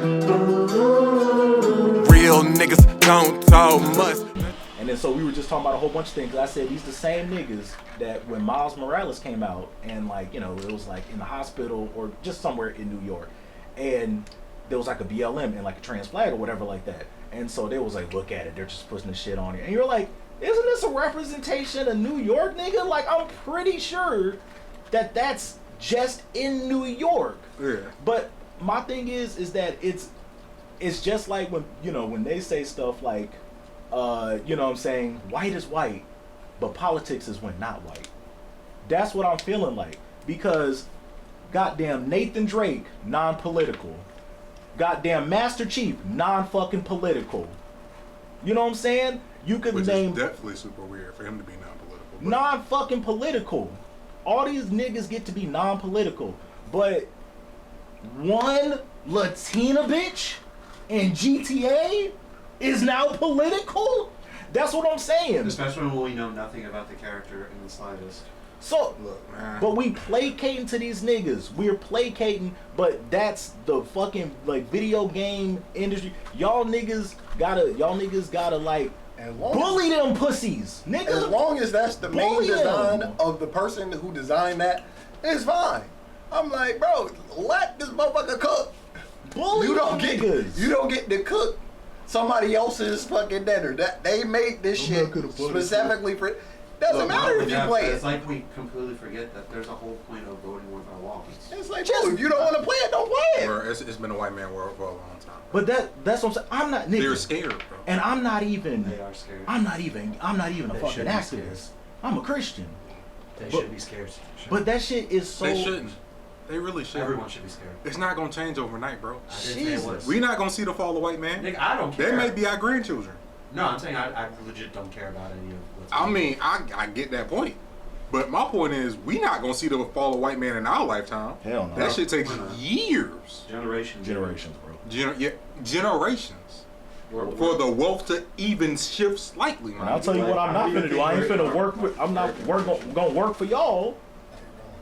Real niggas don't talk much. And then so we were just talking about a whole bunch of things. I said these the same niggas that when Miles Morales came out and like, you know, it was like in the hospital or just somewhere in New York, and there was like a BLM and like a trans flag or whatever like that. And so they was like, look at it, they're just putting this shit on here. And you're like, isn't this a representation of New York, nigga? Like, I'm pretty sure that that's just in New York. Yeah. But my thing is that it's just like when, you know, when they say stuff like, you know what I'm saying, white is white, but politics is when not white. That's what I'm feeling like. Because goddamn Nathan Drake, non-political. Goddamn Master Chief, non-fucking political. You know what I'm saying? You could Which name is definitely super weird for him to be non-political. non-fucking political. All these niggas get to be non-political. But one Latina bitch in GTA is now political? That's what I'm saying. Especially when we know nothing about the character in the slightest. So, Look, man. but we placating to these niggas. We're placating, but that's the fucking like video game industry. Y'all niggas gotta like bully them pussies, nigga. As long as that's the main Bully design them. of the person who designed that, it's fine. I'm like, bro, let this motherfucker cook. Bully You don't them get niggas. you don't get to cook somebody else's fucking dinner. That they made this I'm not shit gonna put it specifically for. Doesn't Look, matter if you yeah, play it's it. like we completely forget that there's a whole point of voting with our wallets. It's like, bro, if you don't want to play it, don't play it. Bro, it's been a white man world for a long time. But that's what I'm saying. I'm not nigga. They're scared, bro. And I'm not even. They are scared. I'm not even a They fucking should be activist. scared. I'm a Christian. They But- should be scared. But that shit is so. They shouldn't. They really shouldn't. Everyone should be scared. It's not gonna change overnight, bro. I didn't say it Jesus. was. We not gonna see the fall of white man. Nigga, I don't care. They may be our grandchildren. No, I'm saying I legit don't care about any of what's I going on. mean, I get that point. But my point is, we not gonna see the fall of white man in our lifetime. Hell no. That shit takes Why not? years. Generations, Generations, bro. Generations. We're- For the wealth to even shift slightly, man. And I'll tell you what I'm not finna do. I ain't finna work with. I'm not gonna work for y'all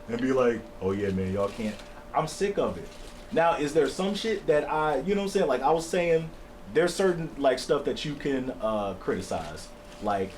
and be like, oh yeah, man, y'all can't. I'm sick of it. Now, is there some shit that you know what I'm saying? Like I was saying, there's certain like stuff that you can criticize. Like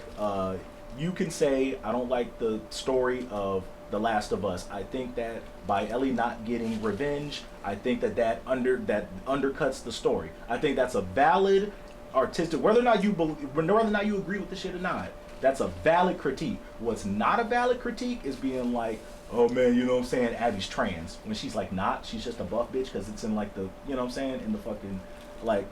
you can say, I don't like the story of The Last of Us. I think that by Ellie not getting revenge, I think that undercuts the story. I think that's a valid artistic, whether or not you agree with the shit or not. That's a valid critique. What's not a valid critique is being like, oh man, you know what I'm saying, Abby's trans. When she's like not, she's just a buff bitch because it's in like the, you know what I'm saying, in the fucking, like,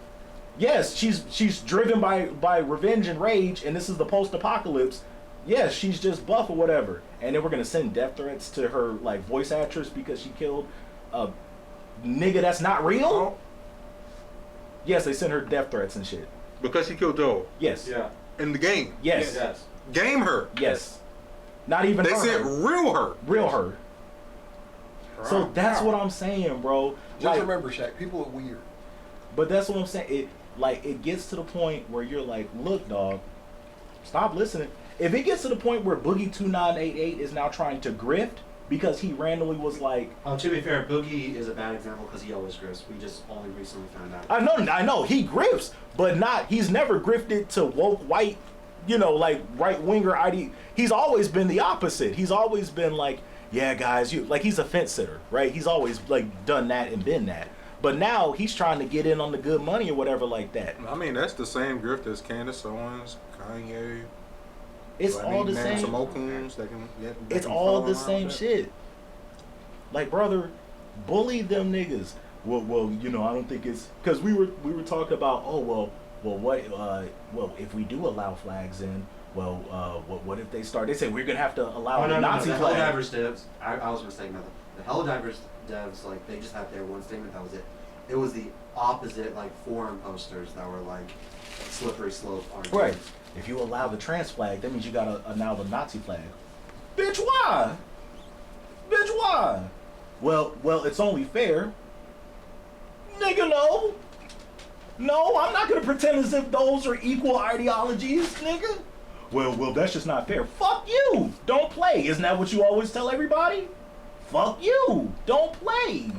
yes, she's driven by revenge and rage, and this is the post-apocalypse. Yes, she's just buff or whatever. And then we're gonna send death threats to her like voice actress because she killed a nigga that's not real? Yes, they sent her death threats and shit. Because he killed Joel Yes. Yeah. in the game. Yes. Yes. Game her. Yes. Not even They her. said real her. Real her. So that's what I'm saying, bro. Just Like, remember, Shaq, people are weird. but that's what I'm saying. It gets to the point where you're like, look, dog, stop listening. If it gets to the point where Boogie 2988 is now trying to grift because he randomly was like, To be fair, Boogie is a bad example because he always grifts. We just only recently found out. I know, he grifts, but he's never grifted to woke white, you know, like right winger ID. He's always been the opposite. He's always been like, yeah, guys, he's a fence sitter, right? He's always like done that and been that. But now he's trying to get in on the good money or whatever like that. I mean, that's the same grift as Candace Owens, Kanye. It's So, all the name same. Some Okuns that can, that It's can all follow the around same that. shit. Like, brother, bully them niggas. Well, you know, I don't think it's because we were talking about, well, if we do allow flags in, well, what if they start? They say we're gonna have to allow the Nazi The flag. Helldivers devs, I was mistaken about that. The Helldivers devs, like, they just had their one statement, that was it. It was the opposite, like, forum posters that were like slippery slope on Right. If you allow the trans flag, that means you gotta allow the Nazi flag. Bitch, why? Bitch, why? Well, it's only fair. Nigga, no. No, I'm not gonna pretend as if those are equal ideologies, nigga. Well, that's just not fair. Fuck you. Don't play. Isn't that what you always tell everybody? Fuck you. Don't play.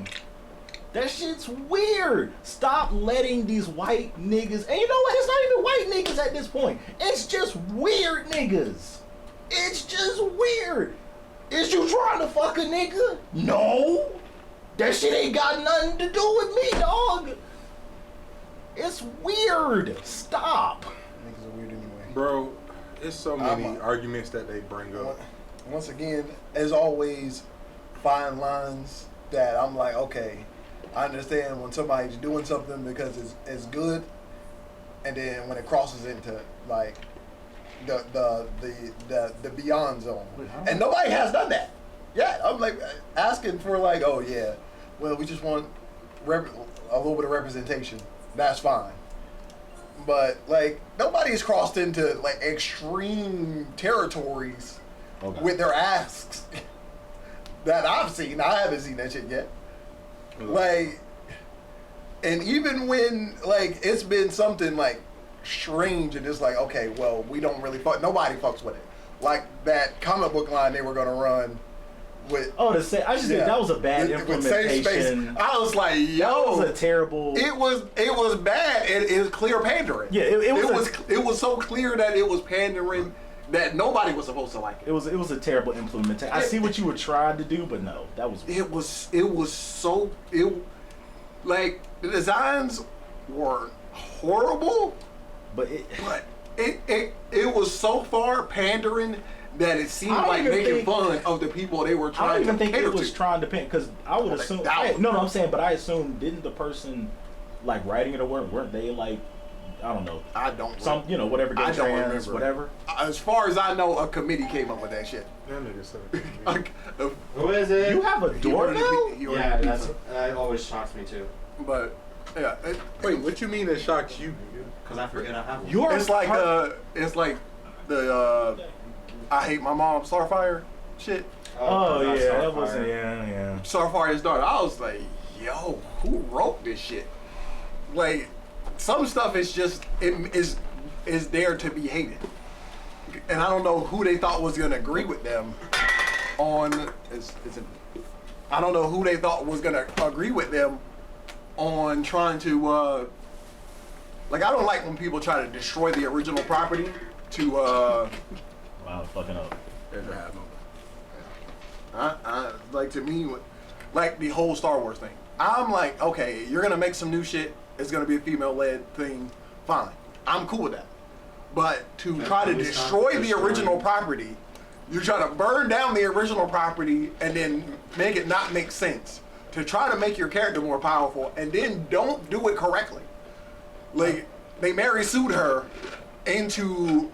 That shit's weird. Stop letting these white niggas, and you know what? It's not even white niggas at this point. It's just weird niggas. It's just weird. Is you trying to fuck a nigga? No. That shit ain't got nothing to do with me, dog. It's weird. Stop. Niggas are weird anyway. Bro, there's so many I'm- arguments that they bring up. Once again, as always, fine lines that I'm like, okay, I understand when somebody's doing something because it's good, and then when it crosses into like the beyond zone, and nobody has done that. Yeah, I'm like asking for like, oh yeah, well we just want a little bit of representation. That's fine. But like nobody's crossed into like extreme territories Okay. with their asks that I've seen. I haven't seen that shit yet. Like, and even when like it's been something like strange and it's like, okay, well we don't really fuck. Nobody fucks with it. Like that comic book line they were gonna run with. Oh, I just think that was a bad with safe space. implementation. I was like, That yo, was a terrible. it was bad. It was clear pandering. Yeah, it was so clear that it was pandering that nobody was supposed to like it. It was a terrible implementation. I see what you were trying to do, but no, that was. It was so like the designs were horrible, But it was so far pandering that it seemed I don't like even making think- fun of the people they were I don't trying to even think cater it was to. trying to paint because I would Like, assume. that was- No, I'm saying, but I assume didn't the person like writing it or weren't they like I don't know I don't. some whatever I gay don't trans remember. whatever. As far as I know, a committee came up with that shit. That nigga said it. Like, Who is it? You have a doorbell? Yeah, that always shocks me too. But yeah, Wait, what you mean that shocks you, nigga? Because I forget I have one. You're it's like part- the I hate my mom Starfire shit. Oh not yeah, that Starfire. wasn't yeah. Starfire's daughter. I was like, yo, who wrote this shit? Like, some stuff is just is there to be hated, and I don't know who they thought was gonna agree with them on. I don't know who they thought was gonna agree with them on trying to. Like, I don't like when people try to destroy the original property to. Wow, fucking up. Like to me, like the whole Star Wars thing. I'm like, okay, you're gonna make some new shit. It's gonna be a female-led thing. Fine, I'm cool with that. But to try to can we stop destroy the destroying- original property, you're trying to burn down the original property and then make it not make sense. To try to make your character more powerful and then don't do it correctly. Like they Mary sued her into,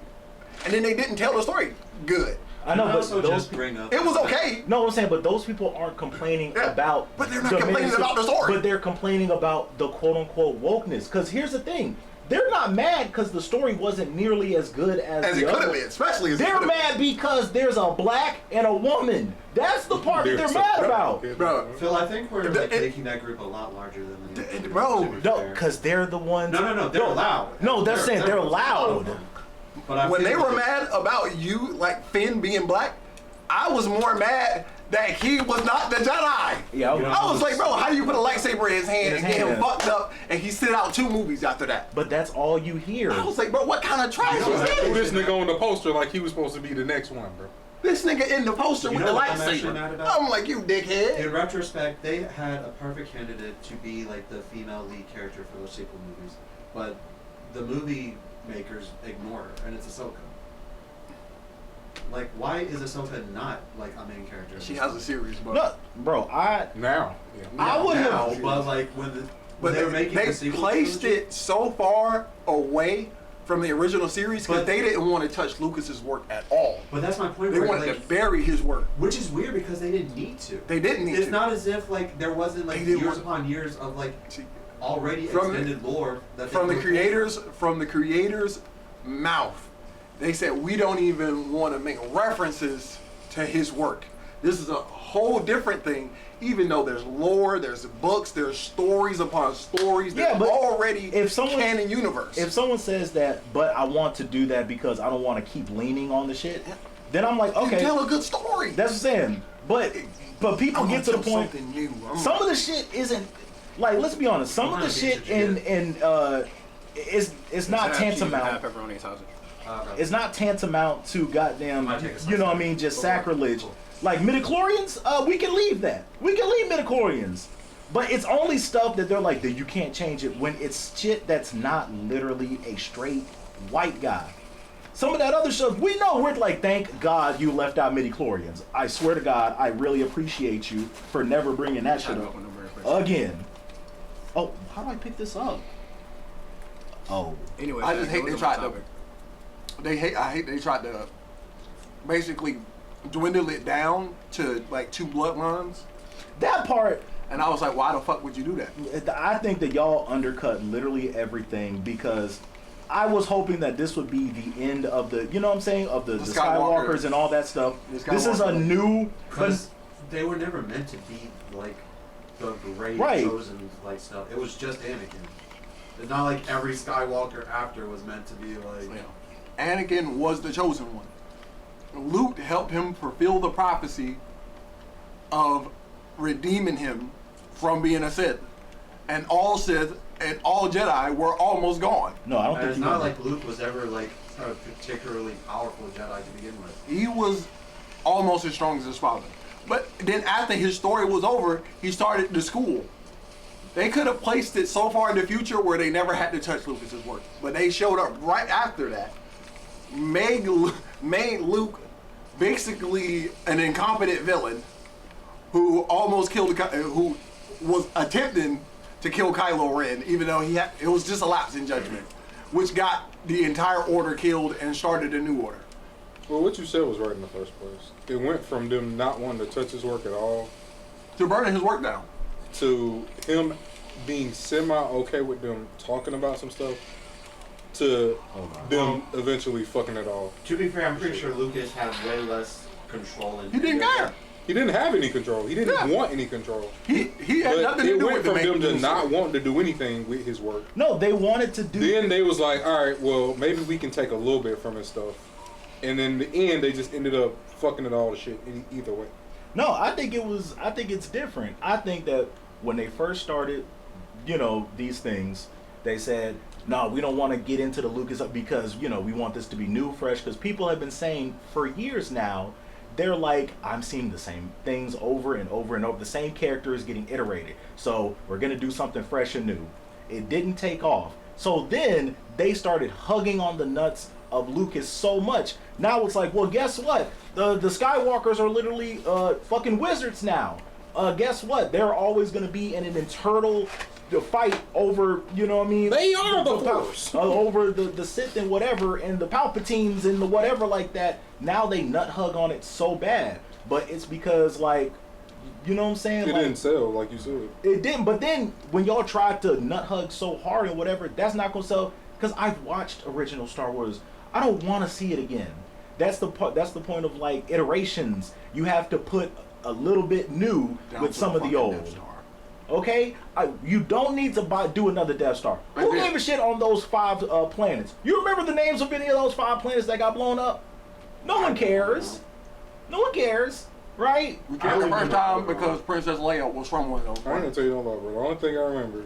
and then they didn't tell the story good. I know, Can I but also those just bring up. It was okay. No, I'm saying, but those people aren't complaining Yeah, about. but they're not the complaining minutes- about the story. But they're complaining about the quote unquote wokeness. Because here's the thing: they're not mad because the story wasn't nearly as good as As the it could other. have been, especially as it They're could have mad because there's a black and a woman. That's the part that they're mad about. Bro. Phil, I think we're like It- making that group a lot larger than the it- bro, to be No, fair. because they're the ones. No, they're loud. No, they're saying they're loud. But I When feel they were like- mad about you, like Finn being black, I was more mad that he was not the Jedi. Yeah, I was like, bro, how do you put a lightsaber in his hand In his and get him hand. fucked up and he sit out 2 movies after that? But that's all you hear. I was like, bro, what kind of trash You know is what? Who this? this nigga on the poster like he was supposed to be the next one, bro? This nigga in the poster You with know the what I'm actually mad lightsaber. about? I'm like, you dickhead. In retrospect, they had a perfect candidate to be like the female lead character for those sequel movies, but the movie makers ignore her, and it's Ahsoka. Like, why is Ahsoka not like a main character? in She this has a movie? series, but No, bro, Now. Yeah. I would Now, have. but like when but they were making they the sequel placed trilogy- it so far away from the original series because But- they didn't want to touch Lucas's work at all. But that's my point. They where, wanted like, to bury his work. which is weird because they didn't need to. They didn't need It's to. not as if like there wasn't like They didn't years want- upon years of like See, already From the- extended lore that they from the could've creators' mouth, they said we don't even want to make references to his work. This is a whole different thing. Even though there's lore, there's books, there's stories upon stories. Yeah, There's but already if someone- canon universe. If someone says that, but I want to do that because I don't want to keep leaning on the shit, then I'm like, You okay, tell a good story. that's what I'm saying. But people I'm get to gonna the tell point. something new. Some of the shit isn't. Like, let's be honest. Some of the shit in it's not tantamount. Pepperoni sausage. It's not tantamount to goddamn. Might take a slice You know what I of mean? it. Just Cool. sacrilege. Cool. Like midichlorians, we can leave that. We can leave midichlorians. But it's only stuff that they're like that you can't change it when it's shit that's not literally a straight white guy. Some of that other stuff, we know we're like, thank God you left out midichlorians. I swear to God, I really appreciate you for never bringing that shit up again. Oh, how do I pick this up? Oh, Anyway, I just hate they tried to. topic. I hate they tried to basically dwindle it down to like 2 bloodlines, that part. and I was like, why the fuck would you do that? I think that y'all undercut literally everything because I was hoping that this would be the end of the, you know what I'm saying, of the Skywalker. Skywalkers and all that stuff. The This is a Skywalker. new, Because they were never meant to be like the great Right. chosen like stuff. It was just Anakin. It's not like every Skywalker after was meant to be like. You know, Anakin was the chosen one. Luke helped him fulfill the prophecy of redeeming him from being a Sith, and all Sith and all Jedi were almost gone. no, I don't And think it's you not know. like Luke was ever like a particularly powerful Jedi to begin with. He was almost as strong as his father. But then after his story was over, he started the school. They could have placed it so far in the future where they never had to touch Lucas's work. But they showed up right after that, made Luke basically an incompetent villain who almost killed, who was attempting to kill Kylo Ren, even though it was just a lapse in judgment, which got the entire order killed and started a new order. Well, what you said was right in the first place. It went from them not wanting to touch his work at all To burning his work down. to him being semi-okay with them talking about some stuff to them eventually fucking it all. To be fair, I'm pretty sure Lucas had way less control. He didn't care. He didn't have any control. He didn't want any control. He had But nothing to it do went with the from them making to of the not story. wanting to do anything with his work. No, they wanted to do. Then they was like, all right, well, maybe we can take a little bit from his stuff. And in the end, they just ended up fucking it all to shit either way. No, I think it's different. I think that when they first started, you know, these things, they said, no, we don't want to get into the Lucas because, you know, we want this to be new, fresh, because people have been saying for years now, they're like, I'm seeing the same things over and over and over. The same character is getting iterated. So we're going to do something fresh and new. It didn't take off. So then they started hugging on the nuts of Lucas so much. Now it's like, well, guess what? The Skywalkers are literally fucking wizards now. Guess what? They're always going to be in an internal fight over, you know what I mean? They are the Force. Over the Sith and whatever, and the Palpatines and the whatever like that. Now they nut hug on it so bad. But it's because, like, you know what I'm saying? It Like, didn't sell, like you said. it didn't. But then when y'all tried to nut hug so hard and whatever, that's not gonna sell. Because I've watched original Star Wars. I don't want to see it again. That's the part. That's the point of like iterations. You have to put a little bit new Down with to some of the fucking old. Death Star. Okay, you don't need to do another Death Star. Who did. gave a shit on those 5 planets? You remember the names of any of those 5 planets that got blown up? No one cares. No one cares, right? We cared the first time because Princess Leia was from one of those. I ain't gonna tell you no lie, bro. The only thing I remember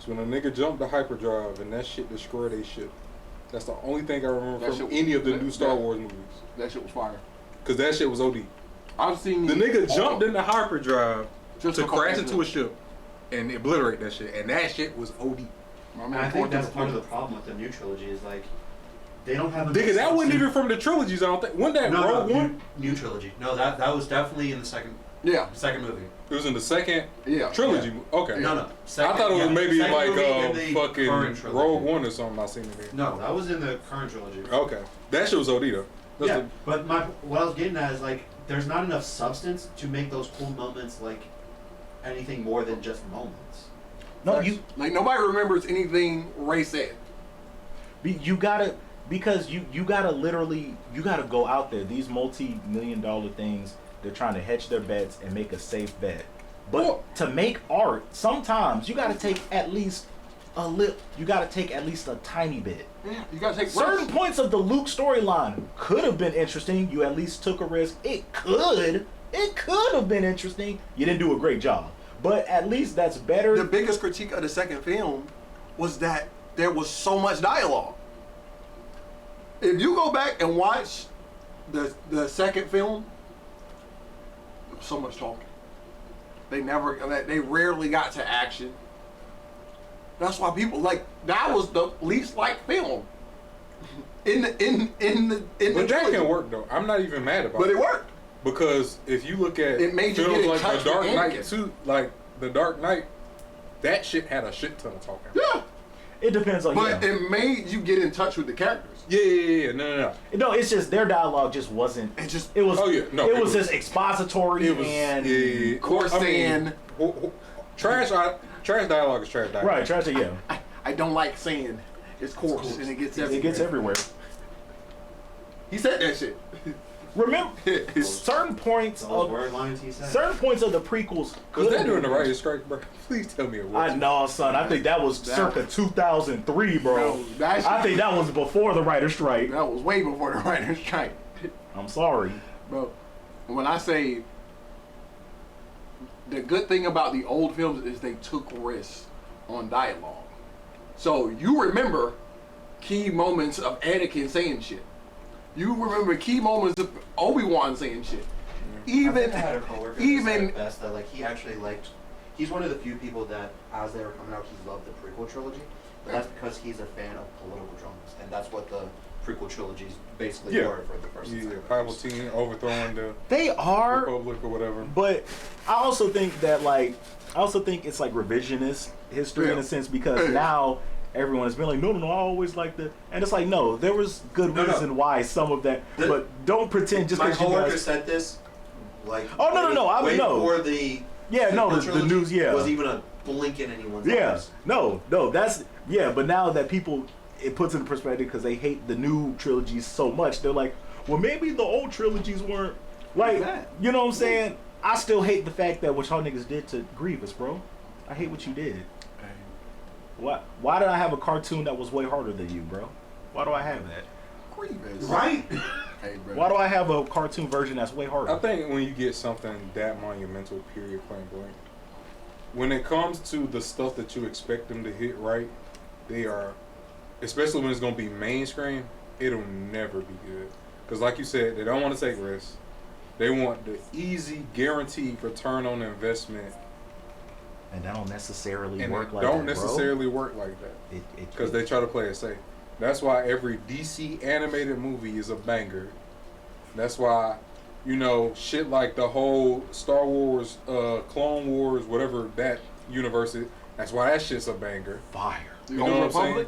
is when a nigga jumped the hyperdrive and that shit destroyed a ship. That's the only thing I remember That from shit- any of the that- new Star that- Wars movies. That shit was fire. Cause that shit was OD. I've seen The nigga all- jumped in the hyperdrive Just to to crash fucking into a ship and obliterate that shit, and that shit was OD. My And man I think Porter that's was part of the fucking- problem with the new trilogy is like they don't have. Nigga, that wasn't even from the trilogies. I don't think. Wasn't that no, Rogue One? new trilogy. No, that was definitely in the second Yeah, movie. It was in the second yeah. trilogy. Yeah. Okay. No. I thought it was maybe second like movie in the fucking current trilogy. Rogue One or something. I seen it there. No, that was in the current trilogy. Okay, that shit was OD though. That's Yeah, the- but what I was getting at is like there's not enough substance to make those cool moments like anything more than just moments. No, you Like nobody remembers anything Ray said. you gotta, because you gotta literally, you gotta go out there. These multi-million-dollar things, they're trying to hedge their bets and make a safe bet. But Well- to make art, sometimes you gotta take at least a you gotta take at least a tiny bit. Yeah, you gotta take Certain risks. points of the Luke storyline could have been interesting. You at least took a risk. It could have been interesting. You didn't do a great job. But at least that's better. The biggest critique of the second film was that there was so much dialogue. If you go back and watch the second film, there was so much talking. They rarely got to action. That's why people that was the least liked film in the But that trilogy. can work though. I'm not even mad about But it. it worked. Because if you look at It made you films get in like touch The Dark with Knight Anakin. too, like The Dark Knight, that shit had a shit ton of talking. Yeah, It depends on but yeah. it made you get in touch with the characters. Yeah. No. No, it's just their dialogue just wasn't. It was. Oh yeah, no, it it was was- just expository It was and Coruscant. Trash dialogue is trash dialogue. right. Try to yeah. I don't like saying it's coarse and it gets everywhere. It gets everywhere. He said that shit. Remember, certain points Those of word lines he said. certain points of the prequels. Was could that have during the been- writer's strike, bro? Please tell me it was. I know, son. I think that was circa 2003, bro. Bro, that shit- I think that was before the writer's strike. That was way before the writer's strike. I'm sorry. Bro, when I say the good thing about the old films is they took risks on dialogue. So you remember key moments of Anakin saying shit. You remember key moments of Obi-Wan saying shit. I think I had a coworker even that said best that like he actually liked. He's one of the few people that, as they were coming out, he loved the prequel trilogy. But that's because he's a fan of political dramas, and that's what the prequel trilogies basically Yeah. were for the first. and Yeah, second films. Palpatine overthrowing the They are, Republic or whatever. but I also think that it's like revisionist history in Yeah. a sense because Yeah. now everyone has been like, no, I always like the, and it's like, no, there was good No, no. reason why some of that, The- but don't pretend just My because you coworker guys. said this. Like Oh, no, I way know. before the Yeah, no, sequel the trilogy news, yeah. was even a blink in anyone's Yeah, eyes. no, that's yeah. But now that people, it puts into perspective because they hate the new trilogies so much. They're like, well, maybe the old trilogies weren't like, that? you know what I'm saying? I still hate the fact that what y'all niggas did to Grievous, bro. I hate what you did. Why did I have a cartoon that was way harder than you, bro? Why do I have that? Grievous. Right? Hey, bro. Why do I have a cartoon version that's way harder? I think when you get something that monumental, period, point blank, when it comes to the stuff that you expect them to hit right, they are, especially when it's going to be mainstream, it'll never be good. Because like you said, they don't want to take risks. They want the easy, guaranteed return on investment. And that don't necessarily And work it like don't that, necessarily work like that. It Because they try to play it safe. That's why every DC animated movie is a banger. That's why, you know, shit like the whole Star Wars, Clone Wars, whatever that universe is, that's why that shit's a banger. fire, You know what I'm saying?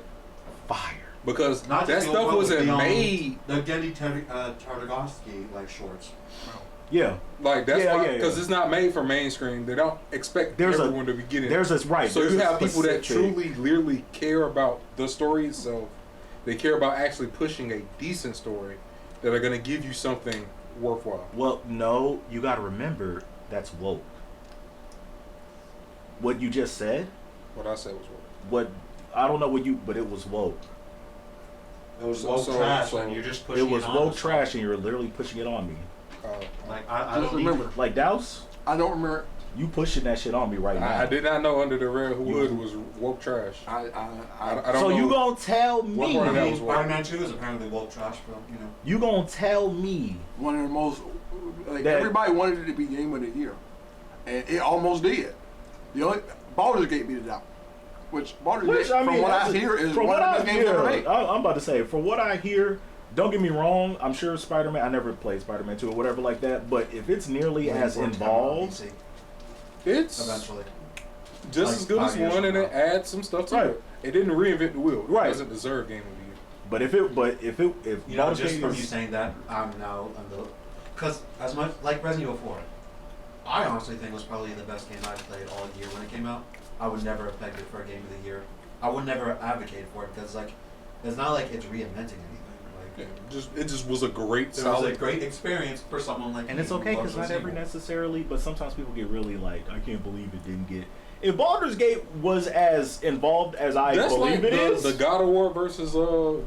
fire. Because Not that just the stuff old wasn't ones, made The Genndy Tartakovsky like shorts. Yeah. like that's Yeah, why, yeah, because yeah. it's not made for mainstream. They don't expect everyone to be getting There's this right. So there's you a have people that specific- truly, literally care about the story itself. They care about actually pushing a decent story that are going to give you something worthwhile. Well, no, you got to remember that's woke. What you just said, What I said was worth. what I don't know what you, but it was woke. It was So- woke so- trash, so and you're just pushing It was on woke us. trash, and you're literally pushing it on me. Like I Just don't remember. Like Douse, I don't remember. you pushing that shit on me right now. I did not know Under the Red Hood was woke trash. I I don't So know. you gonna tell What me? part of that was woke? Spider-Man 2 is apparently woke trash, bro. You know. You gonna tell me? one of the most like That- everybody wanted it to be game of the year, and it almost did. The only Baldur's Gate beat it out, which Baldur's Gate, from what I hear, is from one what of I the best games ever made. hear, I'm about to say, from what I hear, don't get me wrong. I'm sure Spider-Man. I never played Spider-Man 2 or whatever like that. But if it's nearly as Waiting for it to come out on involved, PC It's eventually. just Like as good 5 as years one, from and it now. adds some stuff to Right. it. It didn't reinvent the wheel. Right. It doesn't deserve Game of the Year. but if You know, Baldur's just Gate from is- you saying that, I'm now because as much like Resident Evil 4, I honestly think was probably the best game I played all year when it came out. I would never have pegged it for a game of the year. I would never advocate for it because like it's not like it's reinventing anything. Like It just was a great, it was solid. a great experience for someone like and me it's who okay loves because not Resident every Evil. necessarily, but sometimes people get really like, I can't believe it didn't get. If Baldur's Gate was as involved as I That's believe like it is, the God of War versus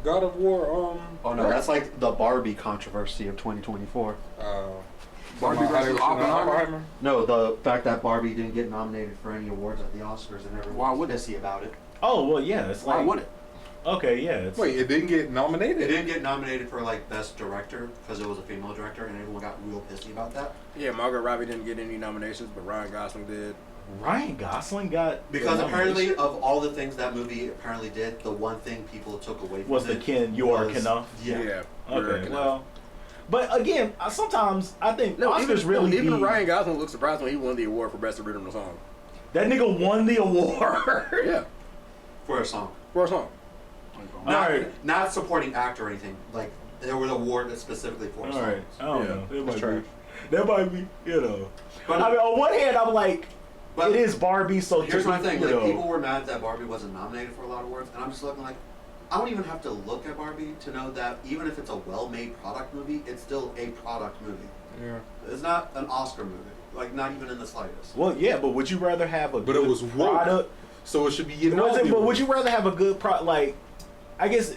God of War. Oh no, that's like the Barbie controversy of 2024. Barbie versus Oppenheimer. No, the fact that Barbie didn't get nominated for any awards at the Oscars and everyone Why was would it? pissy about it. Oh well, yeah. It's Why like would it? okay, yeah. It's, Wait, it didn't get It nominated? didn't get nominated for like best director because it was a female director, and everyone got real pissy about that. Yeah, Margot Robbie didn't get any nominations, but Ryan Gosling did. Ryan Gosling got Because the apparently, nomination. of all the things that movie apparently did, the one thing people took away from Was the it Ken You Are was- Enough? Yeah. Okay, well, but again, sometimes I think Oscars really even be, Ryan Gosling looked surprised when he won the award for best original song. that nigga won the award. Yeah, For a song. for a song. Not, Alright. not supporting actor or anything. Like, there was an award that's specifically for All songs. right, I don't Yeah, know. It it's might trash. be, that might be, you know. But, I mean, on one hand, I'm like, but it is Barbie, so here's to my be, thing. you Like, know, people were mad that Barbie wasn't nominated for a lot of awards, and I'm just looking like, I don't even have to look at Barbie to know that even if it's a well-made product movie, it's still a product movie. Yeah. It's not an Oscar movie. Like, not even in the slightest. Well, yeah, but would you rather have a But good it was woke. product? So it should be getting Was all it, the but would awards. you rather have a good product? Like, I guess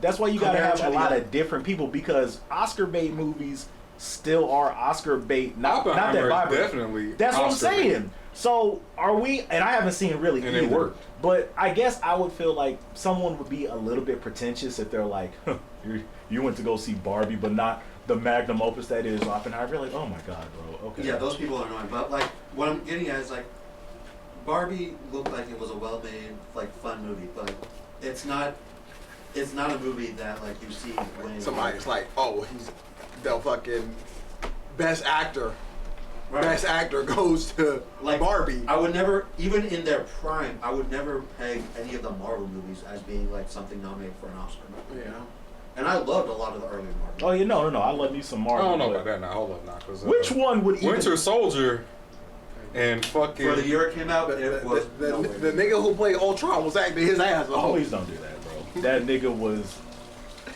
that's why you got to Compared have to a the lot other- of different people because Oscar bait movies still are Oscar bait. Not that Oppenheimer is vibrant. definitely That's what I'm Oscar bait. saying. So are we? And I haven't seen really And it either. worked. But I guess I would feel like someone would be a little bit pretentious if they're like, huh, you went to go see Barbie, but not the magnum opus that is Oppenheimer. You're like, oh my god, bro. Okay. Yeah, those people are annoying. But, like, what I'm getting at is, like, Barbie looked like it was a well-made, like, fun movie, but it's not a movie that, like, you see when Somebody's like, oh, he's the fucking best actor. Right. Best actor goes to Like, Barbie. I would never, even in their prime, I would never peg any of the Marvel movies as being like something nominated for an Oscar. You Yeah. know? And I loved a lot of the early Marvel. Oh yeah, no. I love you some I Marvel. don't know but about that now. Hold up now. 'Cause, Which one would even? Winter Soldier and fucking. For the year it came out, The, it was the, no the, way. the nigga who played Ultron was acting his ass off. Please don't do that, bro. That nigga was.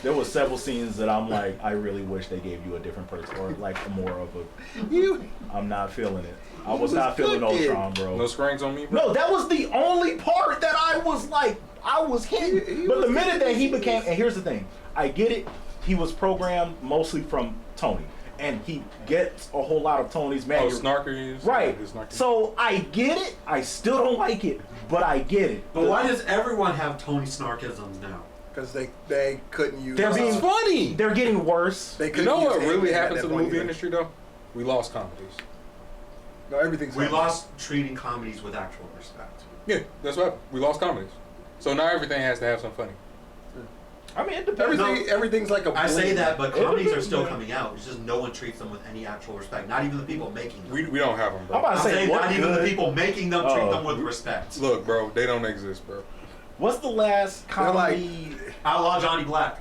There was several scenes that I'm like, I really wish they gave you a different person or like more of a. You, I'm not feeling it. I was was not feeling cooking. Ultron, bro. No screens on me, bro? No, that was the only part that I was like, I was hitting. He But the was- minute that he became, and here's the thing, I get it. He was programmed mostly from Tony, and he gets a whole lot of Tony's Oh, manual. snarky. Right. Snarky. So I get it. I still don't like it, but I get it. But why does everyone have Tony Snarkisms now? because they couldn't use. They're being It's funny. They're getting worse. They You couldn't know use what really anything at happened that to the point movie either. industry, though? We lost comedies. No, everything's We funny. lost treating comedies with actual respect. Yeah, that's what happened. We lost comedies. So now everything has to have some funny. I mean, it depends. Everything's like a. I say blend. that, but It comedies are depends, still man. coming out. It's just no one treats them with any actual respect. Not even the people making them. We don't have them, I'm bro. about to I'm say, saying what not even the good- people making them treat Oh. them with respect. Look, bro, they don't exist, bro. What's the last They're like- comedy? Outlaw Johnny Black.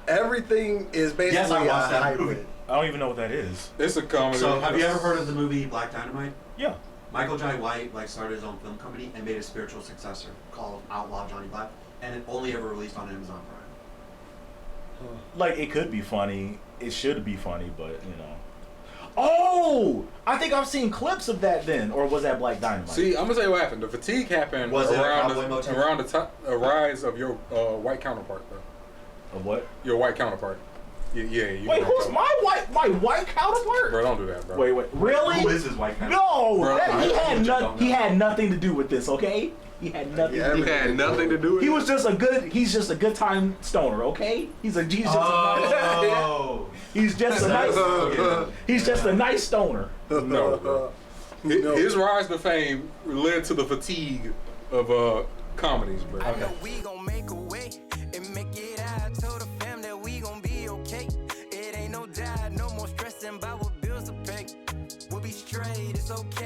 Everything is basically Yes, I watched a that hybrid. movie. I don't even know what that is. It's a comedy. So, have you ever heard of the movie Black Dynamite? Yeah. Michael Jai White started his own film company and made a spiritual successor called Outlaw Johnny Black, and it only ever released on Amazon Prime. Like it could be funny. It should be funny, but you know. Oh, I think I've seen clips of that then, or was that Black Dynamite? See, I'm gonna tell you what happened. The fatigue happened Was it a around cowboy motif? around the rise of your white counterpart, bro. Of what? Your white counterpart. Yeah. You Wait, know who's what my white counterpart? Bro, don't do that, bro. Wait, really? Who is his white man? No, Bro, that- he I had legit don't he know. had nothing to do with this. Okay, he had nothing. Yeah, to do it had nothing to do with He it. was just he's just a good time stoner. Okay, he's just Oh. he's just a nice he's just a nice stoner. No, bro. No. His rise to fame led to the fatigue of comedies, bro. I know we gon' make a way and make it out. Told the fam that we gon' be okay. It ain't no doubt, no more stressing about what bills to pay. We'll be straight, it's okay.